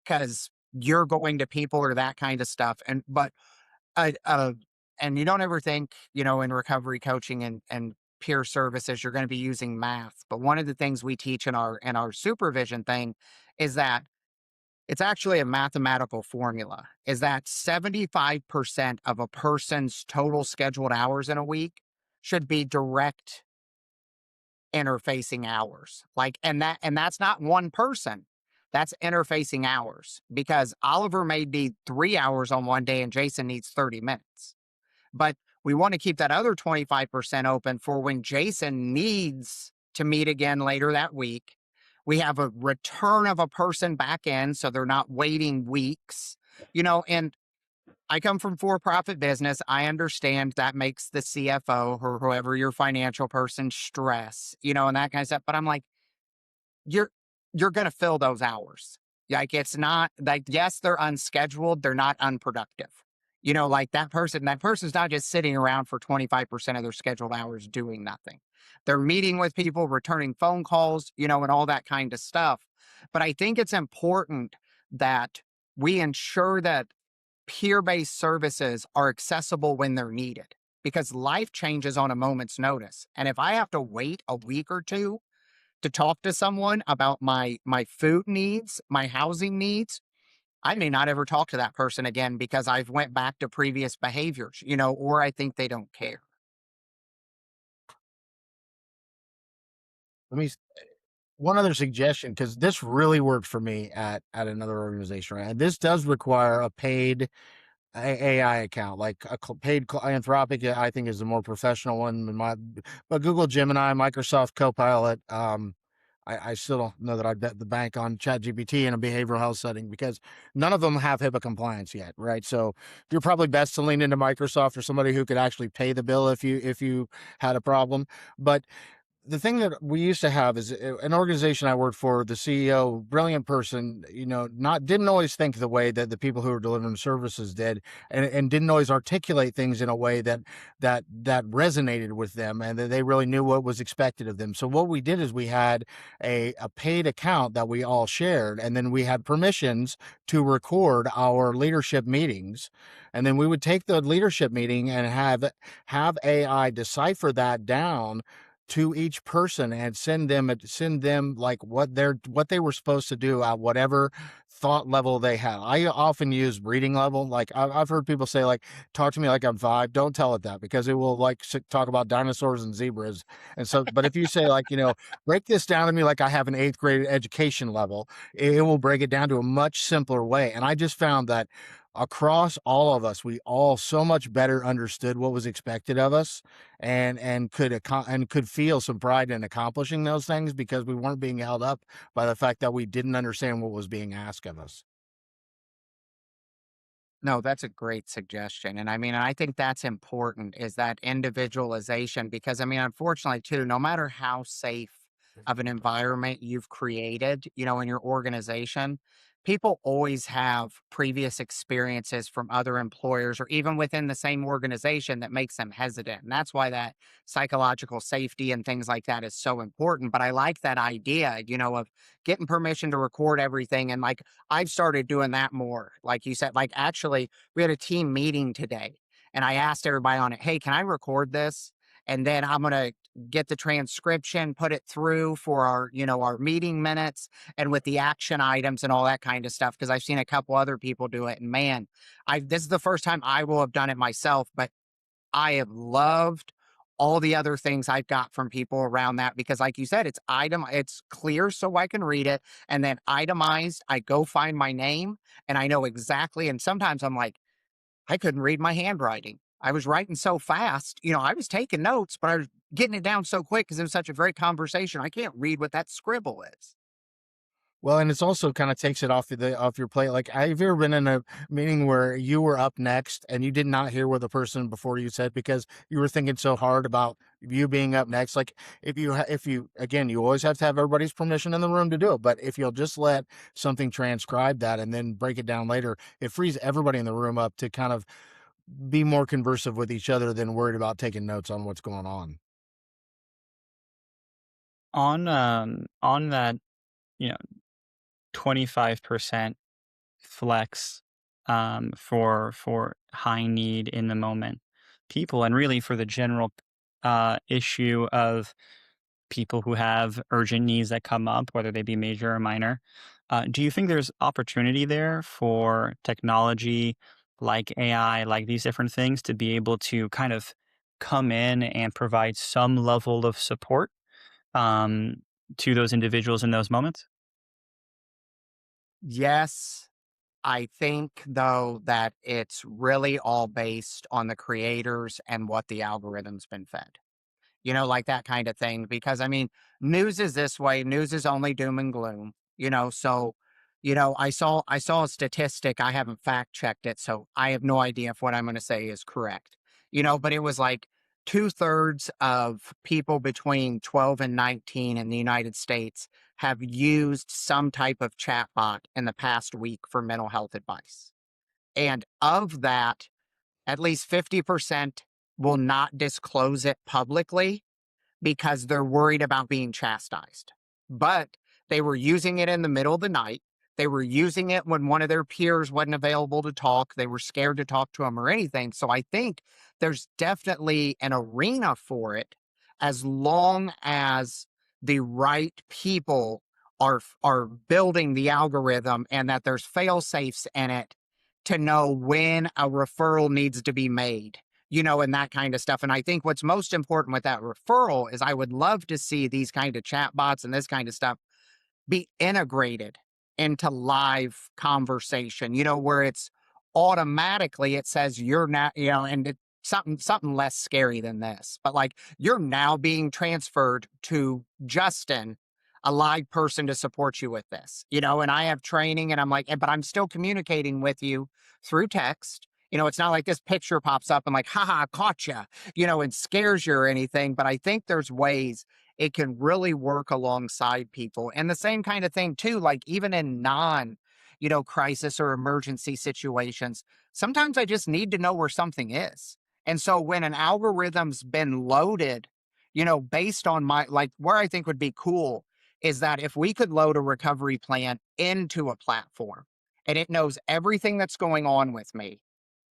because you're going to people or that kind of stuff. Uh, uh, and you don't ever think, in recovery coaching and peer services, you're going to be using math. But one of the things we teach in our supervision thing is that it's actually a mathematical formula. Is that 75% of a person's total scheduled hours in a week should be direct interfacing hours. And that's not one person. That's interfacing hours, because Oliver may need 3 hours on one day and Jason needs 30 minutes. But we want to keep that other 25% open for when Jason needs to meet again later that week. We have a return of a person back in, so they're not waiting weeks. And I come from for-profit business. I understand that makes the CFO or whoever your financial person stress, and that kind of stuff. But I'm like, you're you're going to fill those hours. Like, it's not like, yes, they're unscheduled, they're not unproductive. Like that person's not just sitting around for 25% of their scheduled hours doing nothing. They're meeting with people, returning phone calls, and all that kind of stuff. But I think it's important that we ensure that peer-based services are accessible when they're needed because life changes on a moment's notice. And if I have to wait a week or two to talk to someone about my food needs, my housing needs, I may not ever talk to that person again because I've went back to previous behaviors, or I think they don't care. Let me one other suggestion, because this really worked for me at another organization, right? And this does require a paid AI account, like a paid Anthropic. I think is the more professional one than but Google Gemini, Microsoft Copilot. I still don't know that I'd bet the bank on ChatGPT in a behavioral health setting because none of them have HIPAA compliance yet, right? So you're probably best to lean into Microsoft or somebody who could actually pay the bill if you had a problem. But the thing that we used to have is an organization I worked for, the CEO, brilliant person, not didn't always think the way that the people who were delivering services did, and didn't always articulate things in a way that resonated with them and that they really knew what was expected of them. So what we did is we had a paid account that we all shared, and then we had permissions to record our leadership meetings. And then we would take the leadership meeting and have AI decipher that down to each person and send them like what they were supposed to do at whatever thought level they had. I often use reading level. Like I've heard people say, like, talk to me like I'm 5. Don't tell it that, because it will like talk about dinosaurs and zebras. And so, but if you say, like, break this down to me like I have an 8th grade education level, it will break it down to a much simpler way. And I just found that across all of us, we all so much better understood what was expected of us, and could feel some pride in accomplishing those things because we weren't being held up by the fact that we didn't understand what was being asked of us. No, that's a great suggestion. And I mean, I think that's important is that individualization because I mean, unfortunately, too, no matter how safe of an environment you've created, in your organization, people always have previous experiences from other employers or even within the same organization that makes them hesitant. And that's why that psychological safety and things like that is so important. But I like that idea, of getting permission to record everything. And like, I've started doing that more. Like you said, like actually, we had a team meeting today and I asked everybody on it, hey, can I record this? And then I'm going to get the transcription, put it through for our meeting minutes and with the action items and all that kind of stuff. Cause I've seen a couple other people do it. And man, this is the first time I will have done it myself, but I have loved all the other things I've got from people around that because like you said, it's clear so I can read it and then itemized. I go find my name and I know exactly. And sometimes I'm like, I couldn't read my handwriting. I was writing so fast, I was taking notes, but I was getting it down so quick because it was such a great conversation. I can't read what that scribble is. Well, and it's also kind of takes it off your plate. Like, have you ever been in a meeting where you were up next and you did not hear what the person before you said because you were thinking so hard about you being up next? Like, if you again, you always have to have everybody's permission in the room to do it. But if you'll just let something transcribe that and then break it down later, it frees everybody in the room up to kind of be more conversive with each other than worried about taking notes on what's going on. On that, you know, 25% flex for high need in the moment people, and really for the general issue of people who have urgent needs that come up, whether they be major or minor. Do you think there's opportunity there for technology like AI, like these different things, to be able to kind of come in and provide some level of support um, to those individuals in those moments? Yes, I think though that it's really all based on the creators and what the algorithm's been fed. Like that kind of thing. Because I mean, news is this way. News is only doom and gloom. So, I saw a statistic. I haven't fact checked it, so I have no idea if what I'm going to say is correct. But it was like 2/3 of people between 12 and 19 in the United States have used some type of chatbot in the past week for mental health advice. And of that, at least 50% will not disclose it publicly because they're worried about being chastised. But they were using it in the middle of the night. They were using it when one of their peers wasn't available to talk. They were scared to talk to them or anything. So I think there's definitely an arena for it as long as the right people are building the algorithm and that there's fail safes in it to know when a referral needs to be made, and that kind of stuff. And I think what's most important with that referral is I would love to see these kind of chat bots and this kind of stuff be integrated into live conversation, where it's automatically it says you're not, and something less scary than this, but like you're now being transferred to Justin, a live person to support you with this, and I have training and I'm like, but I'm still communicating with you through text. It's not like this picture pops up and like, haha, caught you, and scares you or anything. But I think there's ways it can really work alongside people. And the same kind of thing too, like even in crisis or emergency situations, sometimes I just need to know where something is. And so when an algorithm's been loaded, based on like where I think would be cool is that if we could load a recovery plan into a platform and it knows everything that's going on with me.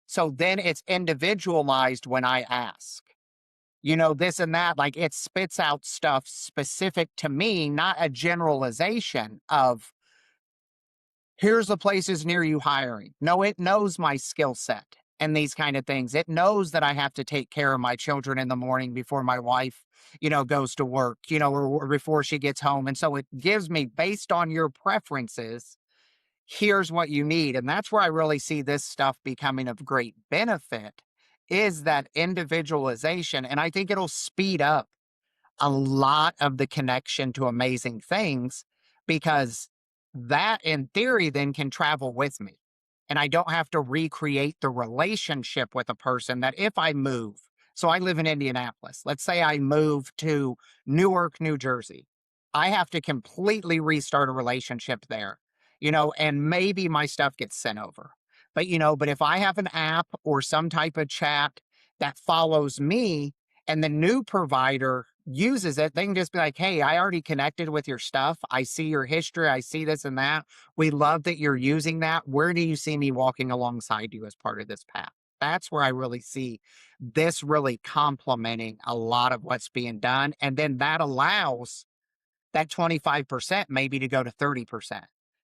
So then it's individualized when I ask, this and that, like it spits out stuff specific to me, not a generalization of here's the places near you hiring. No, it knows my skill set and these kind of things. It knows that I have to take care of my children in the morning before my wife, goes to work, or before she gets home. And so it gives me, based on your preferences, here's what you need. And that's where I really see this stuff becoming of great benefit is that individualization. And I think it'll speed up a lot of the connection to amazing things because that in theory then can travel with me. And I don't have to recreate the relationship with a person that if I move, so I live in Indianapolis, let's say I move to Newark, New Jersey, I have to completely restart a relationship there, and maybe my stuff gets sent over. But if I have an app or some type of chat that follows me, and the new provider uses it, they can just be like, hey, I already connected with your stuff. I see your history. I see this and that. We love that you're using that. Where do you see me walking alongside you as part of this path? That's where I really see this really complementing a lot of what's being done. And then that allows that 25% maybe to go to 30%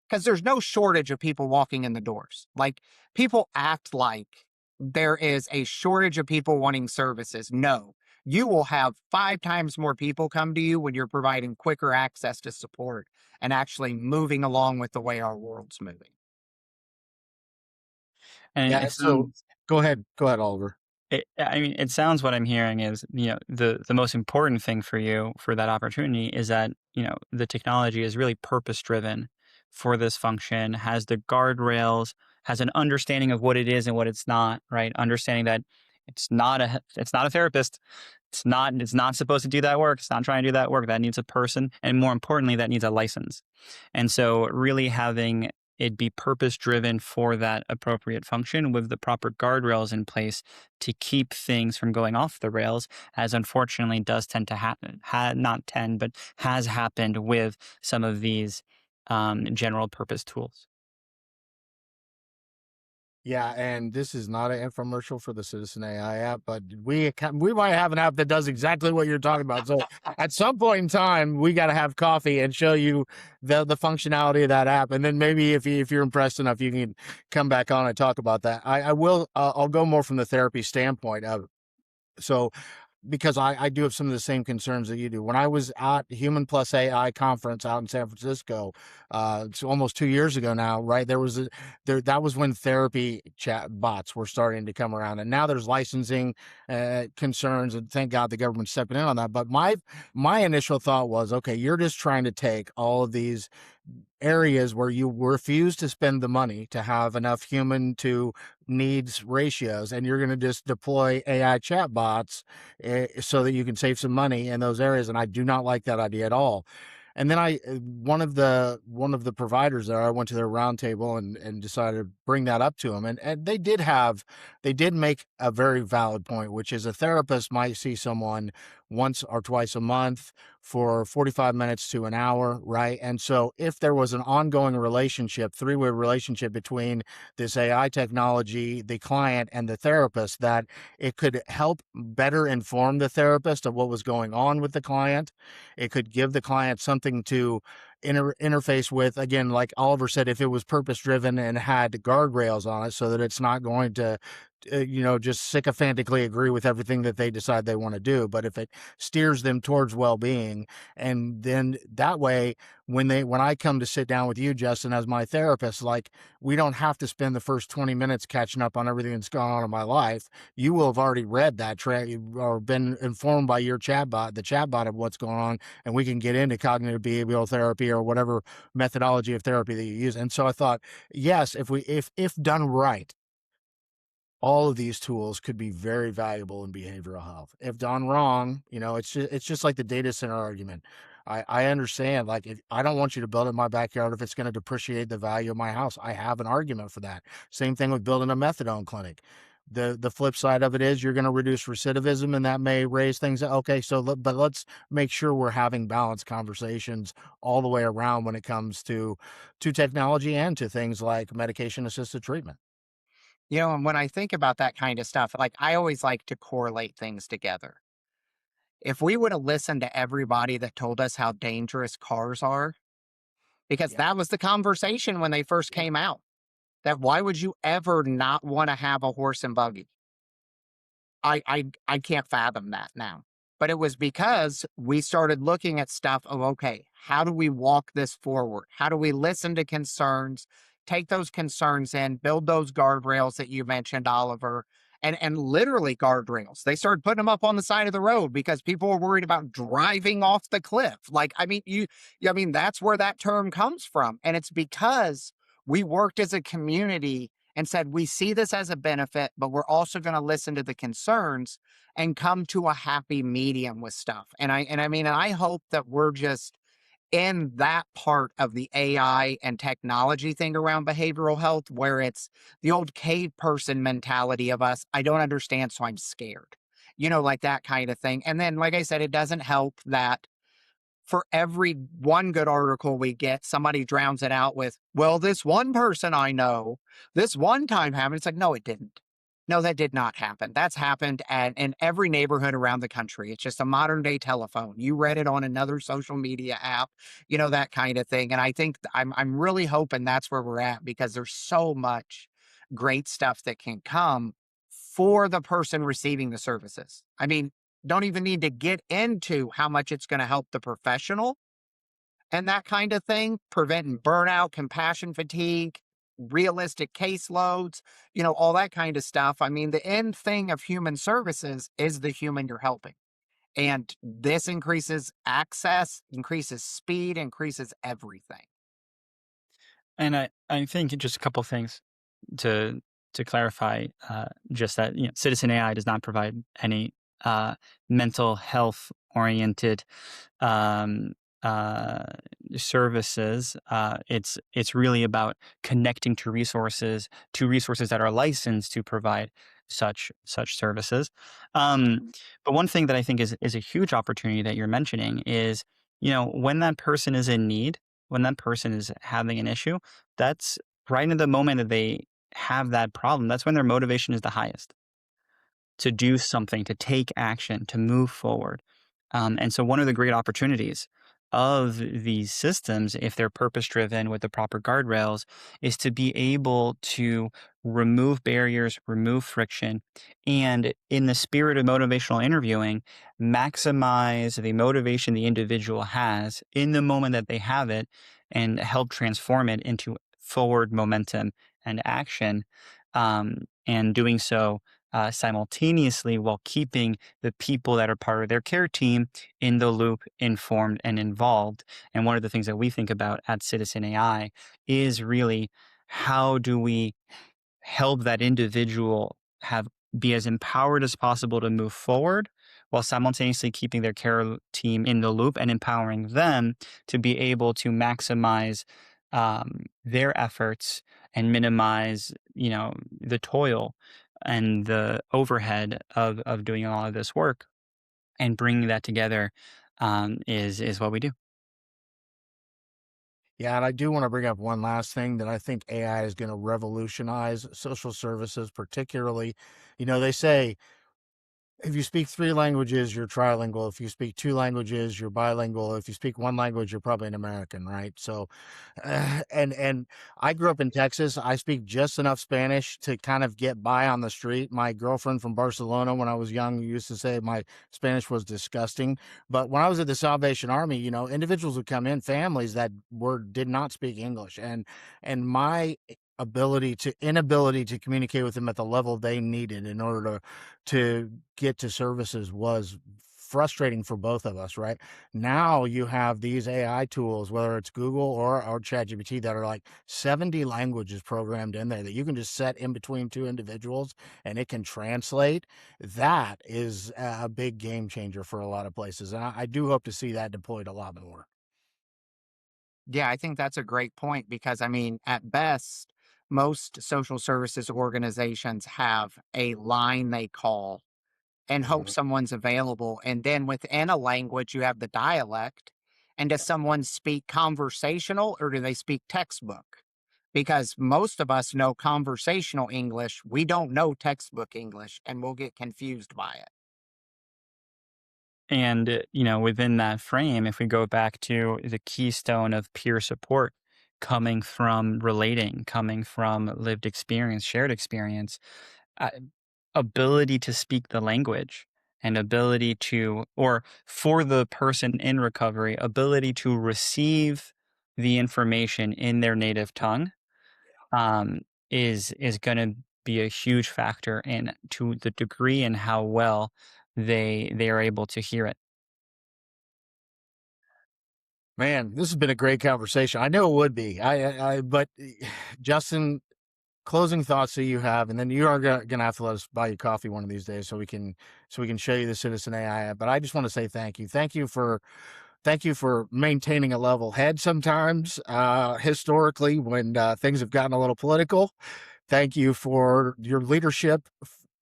because there's no shortage of people walking in the doors. Like people act like there is a shortage of people wanting services. No, you will have 5 times more people come to you when you're providing quicker access to support and actually moving along with the way our world's moving. And Yeah. it So sounds go ahead, Oliver. I mean, it sounds what I'm hearing is, the most important thing for you for that opportunity is that, the technology is really purpose driven for this function, has the guardrails, has an understanding of what it is and what it's not, right? Understanding that it's not a therapist. It's not supposed to do that work. It's not trying to do that work. That needs a person. And more importantly, that needs a license. And so really having it be purpose driven for that appropriate function with the proper guardrails in place to keep things from going off the rails, as unfortunately does tend to happen, not tend, but has happened with some of these general purpose tools. Yeah, and this is not an infomercial for the Citizen AI app, but we might have an app that does exactly what you're talking about. So at some point in time, we got to have coffee and show you the functionality of that app, and then maybe if you're impressed enough, you can come back on and talk about that. I will. I'll go more from the therapy standpoint of so because I do have some of the same concerns that you do. When I was at Human Plus AI conference out in San Francisco, it's almost 2 years ago now, right? That was when therapy chat bots were starting to come around, and now there's licensing concerns, and thank God the government's stepping in on that. But my initial thought was, okay, you're just trying to take all of these areas where you refuse to spend the money to have enough human to needs ratios, and you're going to just deploy AI chatbots so that you can save some money in those areas. And I do not like that idea at all. And then one of the providers there, I went to their roundtable and decided bring that up to them. And they did make a very valid point, which is a therapist might see someone once or twice a month for 45 minutes to an hour, right? And so if there was an ongoing relationship, three-way relationship between this AI technology, the client, and the therapist, that it could help better inform the therapist of what was going on with the client. It could give the client something to interface with. Again, like Oliver said, if it was purpose driven and had guardrails on it so that it's not going to just sycophantically agree with everything that they decide they want to do, but if it steers them towards well-being, and then that way, when I come to sit down with you, Justin, as my therapist, like, we don't have to spend the first 20 minutes catching up on everything that's gone on in my life. You will have already read that track or been informed by your the chatbot, of what's going on, and we can get into cognitive behavioral therapy or whatever methodology of therapy that you use. And so I thought, yes, if done right, all of these tools could be very valuable in behavioral health. If done wrong, it's just like the data center argument. I understand, like, if I don't want you to build in my backyard if it's going to depreciate the value of my house. I have an argument for that. Same thing with building a methadone clinic. The flip side of it is you're going to reduce recidivism, and that may raise things. Okay, so but let's make sure we're having balanced conversations all the way around when it comes to technology and to things like medication assisted treatment. And when I think about that kind of stuff, like I always like to correlate things together. If we would have listened to everybody that told us how dangerous cars are, because Yeah. that was the conversation when they first came out, that why would you ever not want to have a horse and buggy? I can't fathom that now. But it was because we started looking at stuff of, okay, how do we walk this forward? How do we listen to concerns, take those concerns in, build those guardrails that you mentioned, Oliver, and literally guardrails. They started putting them up on the side of the road because people were worried about driving off the cliff. Like, I mean, I mean, that's where that term comes from. And it's because we worked as a community and said, we see this as a benefit, but we're also going to listen to the concerns and come to a happy medium with stuff. And I hope that we're just in that part of the AI and technology thing around behavioral health, where it's the old cave person mentality of us. I don't understand, so I'm scared, like that kind of thing. And then, like I said, it doesn't help that for every one good article we get, somebody drowns it out with, well, this one person I know, this one time happened. It's like, no, it didn't. No, that did not happen. That's happened in every neighborhood around the country. It's just a modern day telephone. You read it on another social media app, that kind of thing. And I think I'm really hoping that's where we're at, because there's so much great stuff that can come for the person receiving the services. I mean, don't even need to get into how much it's going to help the professional and that kind of thing, preventing burnout, compassion fatigue, realistic caseloads, all that kind of stuff. I mean, the end thing of human services is the human you're helping. And this increases access, increases speed, increases everything. And I think just a couple things to clarify, just that, Citizen AI does not provide any mental health oriented um, uh, services. It's really about connecting to resources that are licensed to provide such services. But one thing that I think is a huge opportunity that you're mentioning is, when that person is in need, when that person is having an issue, that's right in the moment that they have that problem. That's when their motivation is the highest to do something, to take action, to move forward. And so, one of the great opportunities of these systems, if they're purpose driven with the proper guardrails, is to be able to remove barriers, remove friction, and in the spirit of motivational interviewing, maximize the motivation the individual has in the moment that they have it, and help transform it into forward momentum and action. And doing so simultaneously while keeping the people that are part of their care team in the loop, informed, and involved. And one of the things that we think about at Citizen AI is really, how do we help that individual be as empowered as possible to move forward, while simultaneously keeping their care team in the loop and empowering them to be able to maximize their efforts and minimize, the toil and the overhead of doing all of this work, and bringing that together, is what we do. Yeah, and I do want to bring up one last thing that I think AI is going to revolutionize social services, particularly. They say if you speak 3 languages, you're trilingual. If you speak 2 languages, you're bilingual. If you speak 1 language, you're probably an American, right? So, and I grew up in Texas. I speak just enough Spanish to kind of get by on the street. My girlfriend from Barcelona, when I was young, used to say my Spanish was disgusting. But when I was at the Salvation Army, individuals would come in, families that did not speak English, and my inability to communicate with them at the level they needed in order to get to services was frustrating for both of us, right? Now you have these AI tools, whether it's Google or ChatGPT, that are like 70 languages programmed in there that you can just set in between two individuals and it can translate. That is a big game changer for a lot of places. And I do hope to see that deployed a lot more. Yeah, I think that's a great point because, I mean, at best, most social services organizations have a line they call and hope Mhm. someone's available. And then within a language, you have the dialect. And does someone speak conversational or do they speak textbook? Because most of us know conversational English. We don't know textbook English and we'll get confused by it. And, within that frame, if we go back to the keystone of peer support coming from relating, coming from lived experience, shared experience, uh, ability to speak the language and ability to, or for the person in recovery, ability to receive the information in their native tongue, um, is going to be a huge factor in to the degree and how well they are able to hear it. Man, this has been a great conversation. I know it would be. But Justin, closing thoughts that you have, and then you are gonna have to let us buy you coffee one of these days so we can show you the Citizen AI app. But I just want to say thank you. Thank you for maintaining a level head sometimes, historically when things have gotten a little political. Thank you for your leadership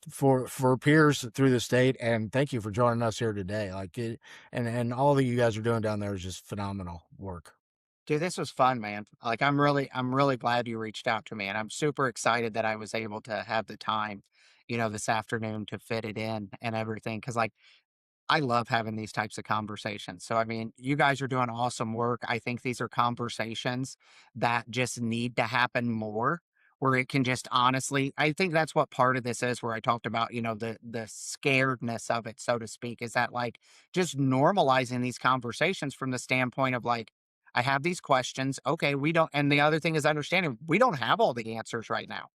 for peers through the state, and thank you for joining us here today. And all that you guys are doing down there is just phenomenal work. Dude, this was fun, man. Like I'm really glad you reached out to me and I'm super excited that I was able to have the time, this afternoon to fit it in and everything. Cause like I love having these types of conversations. So, I mean, you guys are doing awesome work. I think these are conversations that just need to happen more, where it can just honestly, I think that's what part of this is, where I talked about, the scaredness of it, so to speak, is that like just normalizing these conversations from the standpoint of like, I have these questions. Okay, we don't, and the other thing is understanding we don't have all the answers right now.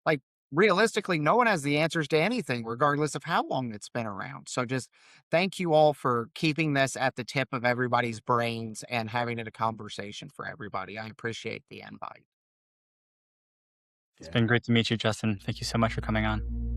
Like, realistically, no one has the answers to anything, regardless of how long it's been around. So just thank you all for keeping this at the tip of everybody's brains and having it a conversation for everybody. I appreciate the invite. It's Yeah. been great to meet you, Justin. Thank you so much for coming on.